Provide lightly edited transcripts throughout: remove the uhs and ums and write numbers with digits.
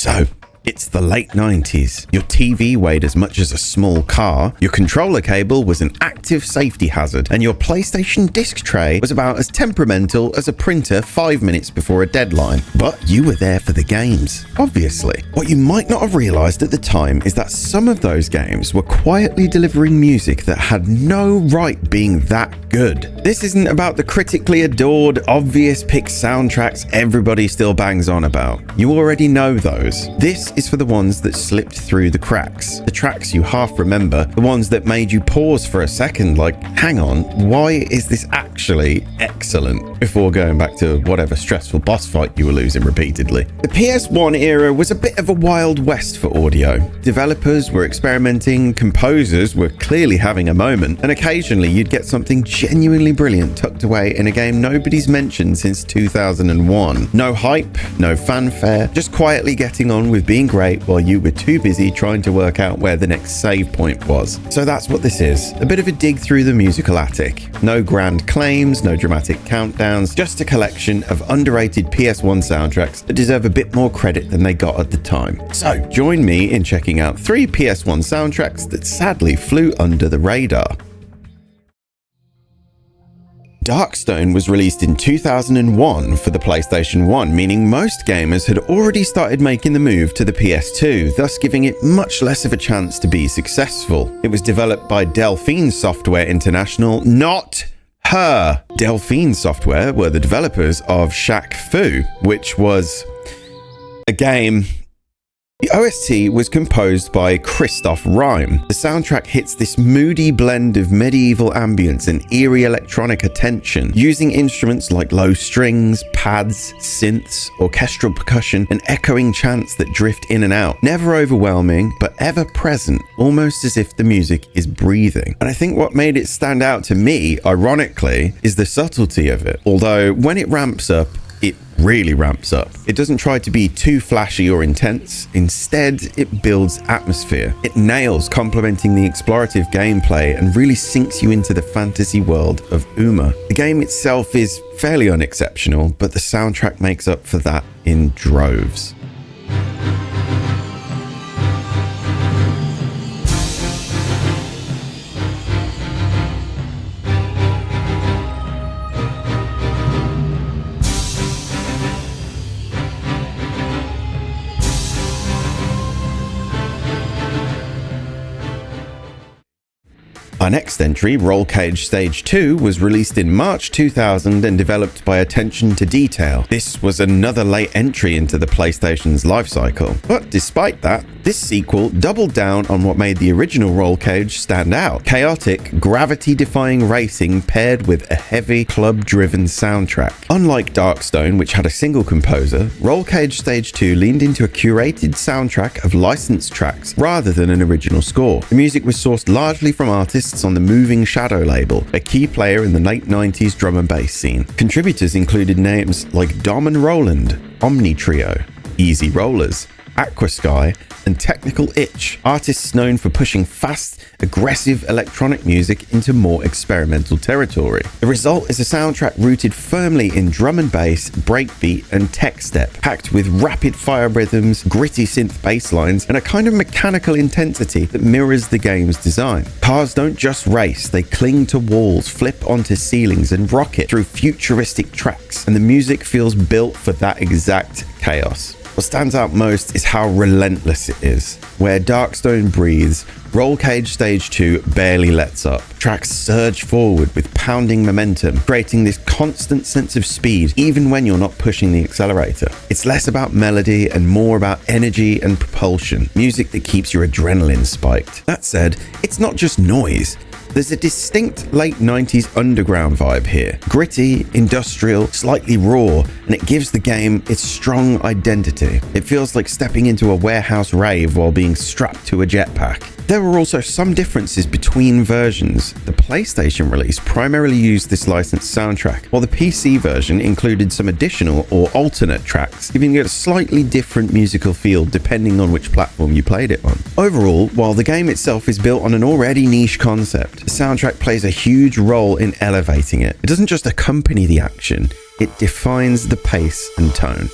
So, it's the late 90s. Your TV weighed as much as a small car, your controller cable was an active safety hazard, and your PlayStation disc tray was about as temperamental as a printer 5 minutes before a deadline. But you were there for the games, obviously. What you might not have realized at the time is that some of those games were quietly delivering music that had no right being that good. This isn't about the critically adored, obvious pick soundtracks everybody still bangs on about. You already know those. This is for the ones that slipped through the cracks. The tracks you half remember, the ones that made you pause for a second like, hang on, why is this actually excellent? Before going back to whatever stressful boss fight you were losing repeatedly. The PS1 era was a bit of a wild west for audio. Developers were experimenting, composers were clearly having a moment, and occasionally you'd get something genuinely brilliant tucked away in a game nobody's mentioned since 2001. No hype, no fanfare, just quietly getting on with being great while you were too busy trying to work out where the next save point was. So that's what this is, a bit of a dig through the musical attic. No grand claims, no dramatic countdowns, just a collection of underrated PS1 soundtracks that deserve a bit more credit than they got at the time. So join me in checking out 3 PS1 soundtracks that sadly flew under the radar. Darkstone was released in 2001 for the PlayStation 1, meaning most gamers had already started making the move to the PS2, thus giving it much less of a chance to be successful. It was developed by Delphine Software International, not her. Delphine Software were the developers of Shaq Fu, which was a game. The OST was composed by Christoph Rhyme. The soundtrack hits this moody blend of medieval ambience and eerie electronic attention, using instruments like low strings, pads, synths, orchestral percussion, and echoing chants that drift in and out. Never overwhelming, but ever present, almost as if the music is breathing. And I think what made it stand out to me, ironically, is the subtlety of it. Although when it ramps up, it really ramps up. It doesn't try to be too flashy or intense. Instead, it builds atmosphere. It nails complementing the explorative gameplay and really sinks you into the fantasy world of Uma. The game itself is fairly unexceptional, but the soundtrack makes up for that in droves. Our next entry, Roll Cage Stage 2, was released in March 2000 and developed by Attention to Detail. This was another late entry into the PlayStation's lifecycle. But despite that, this sequel doubled down on what made the original Roll Cage stand out. Chaotic, gravity-defying racing paired with a heavy, club-driven soundtrack. Unlike Darkstone, which had a single composer, Roll Cage Stage 2 leaned into a curated soundtrack of licensed tracks rather than an original score. The music was sourced largely from artists on the Moving Shadow label, a key player in the late 90s drum and bass scene. Contributors included names like Dom and Roland, Omni Trio, Easy Rollers, Aquasky, and Technical Itch, artists known for pushing fast, aggressive electronic music into more experimental territory. The result is a soundtrack rooted firmly in drum and bass, breakbeat, and tech step, packed with rapid-fire rhythms, gritty synth bass lines, and a kind of mechanical intensity that mirrors the game's design. Cars don't just race, they cling to walls, flip onto ceilings, and rocket through futuristic tracks, and the music feels built for that exact chaos. What stands out most is how relentless it is. Where Darkstone breathes, Roll Cage Stage 2 barely lets up. Tracks surge forward with pounding momentum, creating this constant sense of speed even when you're not pushing the accelerator. It's less about melody and more about energy and propulsion, music that keeps your adrenaline spiked. That said, it's not just noise. There's a distinct late 90s underground vibe here. Gritty, industrial, slightly raw, and it gives the game its strong identity. It feels like stepping into a warehouse rave while being strapped to a jetpack. There were also some differences between versions. The PlayStation release primarily used this licensed soundtrack, while the PC version included some additional or alternate tracks, giving it a slightly different musical feel depending on which platform you played it on. Overall, while the game itself is built on an already niche concept, the soundtrack plays a huge role in elevating it. It doesn't just accompany the action, it defines the pace and tone.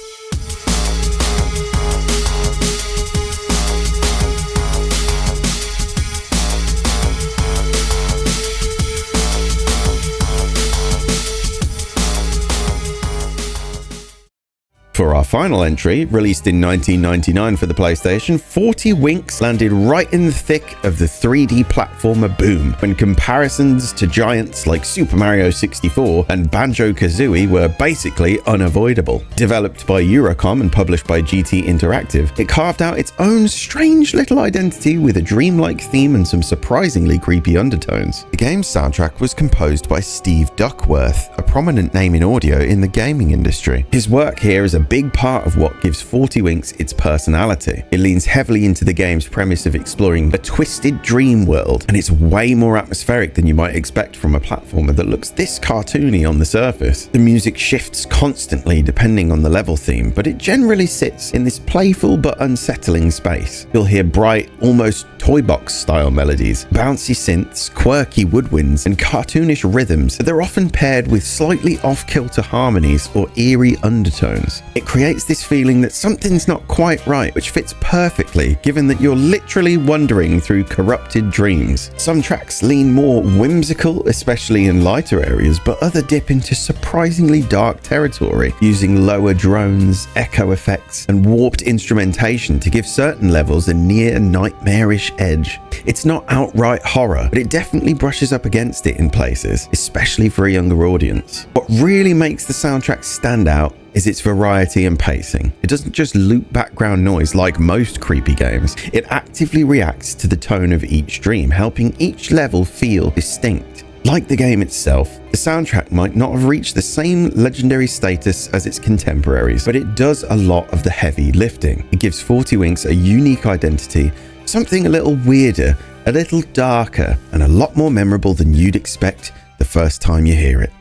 final entry, released in 1999 for the PlayStation, 40 Winks landed right in the thick of the 3D platformer boom, when comparisons to giants like Super Mario 64 and Banjo-Kazooie were basically unavoidable. Developed by Eurocom and published by GT Interactive, it carved out its own strange little identity with a dreamlike theme and some surprisingly creepy undertones. The game's soundtrack was composed by Steve Duckworth, a prominent name in audio in the gaming industry. His work here is a big part of what gives 40 Winks its personality. It leans heavily into the game's premise of exploring a twisted dream world, and it's way more atmospheric than you might expect from a platformer that looks this cartoony on the surface. The music shifts constantly depending on the level theme, but it generally sits in this playful but unsettling space. You'll hear bright, almost toy box style melodies, bouncy synths, quirky woodwinds, and cartoonish rhythms that are often paired with slightly off-kilter harmonies or eerie undertones. It creates this feeling that something's not quite right, which fits perfectly given that you're literally wandering through corrupted dreams. Some tracks lean more whimsical, especially in lighter areas, but others dip into surprisingly dark territory, using lower drones, echo effects, and warped instrumentation to give certain levels a near nightmarish edge. It's not outright horror, but it definitely brushes up against it in places, especially for a younger audience. What really makes the soundtrack stand out is its variety and pacing. It doesn't just loop background noise like most creepy games. It actively reacts to the tone of each dream, helping each level feel distinct. Like the game itself, the soundtrack might not have reached the same legendary status as its contemporaries, but it does a lot of the heavy lifting. It gives 40 Winks a unique identity, something a little weirder, a little darker, and a lot more memorable than you'd expect the first time you hear it.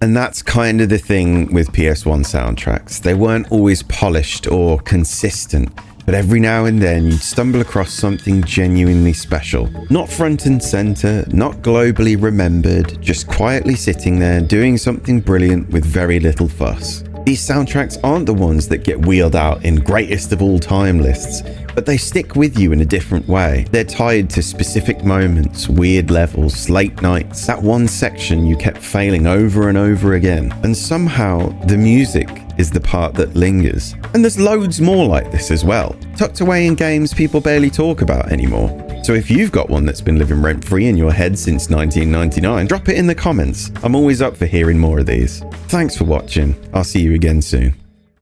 And that's kind of the thing with PS1 soundtracks. They weren't always polished or consistent, but every now and then you'd stumble across something genuinely special. Not front and center, not globally remembered, just quietly sitting there doing something brilliant with very little fuss. These soundtracks aren't the ones that get wheeled out in greatest of all time lists, but they stick with you in a different way. They're tied to specific moments, weird levels, late nights, that one section you kept failing over and over again. And somehow the music is the part that lingers. And there's loads more like this as well, tucked away in games people barely talk about anymore. So if you've got one that's been living rent-free in your head since 1999, drop it in the comments. I'm always up for hearing more of these. Thanks for watching. I'll see you again soon.